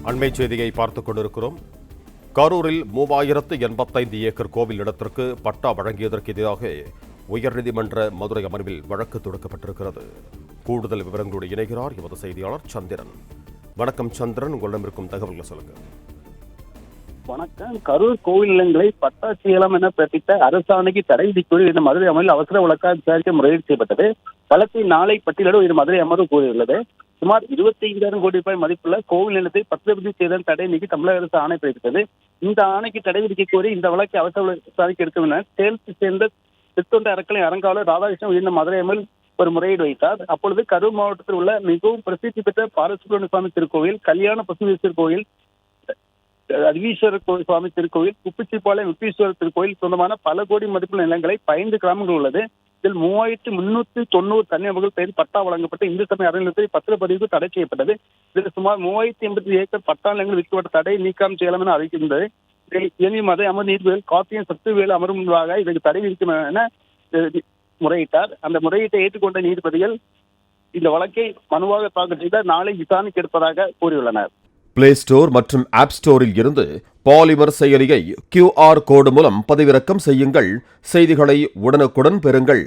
அண்மை செய்தியை பார்த்துக் கொண்டிருக்கிறோம். கரூரில் 3085 ஏக்கர் கோவில் இடத்திற்கு பட்டா வழங்கியதற்கு எதிராக உயர்நீதிமன்ற மதுரை அமர்வில் வழக்கு தொடுக்கப்பட்டிருக்கிறது. கூடுதல் விவரங்களோடு இணைகிறார் எமது செய்தியாளர் சந்திரன். வணக்கம் சந்திரன், உங்களிடம் இருக்கும் தகவல்களை சொல்லுங்க. வணக்கம். கரூர் கோவில் நிலங்களை பட்டா செய்யலாம் என பிறப்பித்த அரசாணைக்கு தடை விதிக்கோரி இந்த மதுரை அமர்வில் அவசர வழக்காக விசாரிக்க முறையீடு செய்யப்பட்டது. வழக்கை நாளை பட்டியலிட இது மதுரை அமர்வு கூறியுள்ளது. சுமார் 25,000 கோடி ரூபாய் மதிப்புள்ள கோவில் நிலத்தை பத்திரப்பதிவு செய்த தடை நீக்கி தமிழக அரசு ஆணை பிறப்பித்தது. இந்த ஆணைக்கு தடை விதிக்க கோரி இந்த வழக்கை அவசர விசாரிக்க எடுக்கும் என சேலத்தை சேர்ந்த திருத்தொண்ட அறக்கலை அறங்காவலர் ராதாகிருஷ்ணன் உயர்ந்த மதுரை அமர்வில் ஒரு முறையீடு வைத்தார். அப்பொழுது கரூர் மாவட்டத்தில் உள்ள மிகவும் பிரசித்தி பெற்ற பாலசுப்ரமணிய சுவாமி திருக்கோவில், கல்யாண பசுமேஸ்வரர் கோவில், அதிவீஸ்வரர் சுவாமி திருக்கோவில், குப்பிச்சிப்பாளையம் விப்பீஸ்வரர் திருக்கோவில் சொந்தமான பல கோடி மதிப்புள்ள நிலங்களை 15 கிராமங்கள் உள்ளது. இதில் 3390 தனிநபர்கள் பெயர் பட்டா வழங்கப்பட்டு இந்து சமய அறநிலையத்தில் பத்திரப்பதிவுக்கு தடை செய்யப்பட்டது. இதில் சுமார் 3080 ஏக்கர் பட்டா நிலங்கள் விற்கப்பட்ட தடை நீக்கம் செய்யலாம் என அறிவிக்கின்றது. இதில் மதுரை அமர் நீதிபதிகள் கார்த்திகேயன் சக்திவேலு அமரும் முன்பாக இதற்கு தடை விதிக்கும் என முறையிட்டார். அந்த முறையீட்டை ஏற்றுக்கொண்ட நீதிபதிகள் இந்த வழக்கை மனுவாக தாக்கல் செய்த நாளை விசாரணைக்கு எடுப்பதாக கூறியுள்ளனர். பிளே ஸ்டோர் மற்றும் ஆப் ஸ்டோரில் இருந்து பாலிமர் செயலியை QR கோடு மூலம் பதிவிறக்கம் செய்யுங்கள். செய்திகளை உடனுக்குடன் பெறுங்கள்.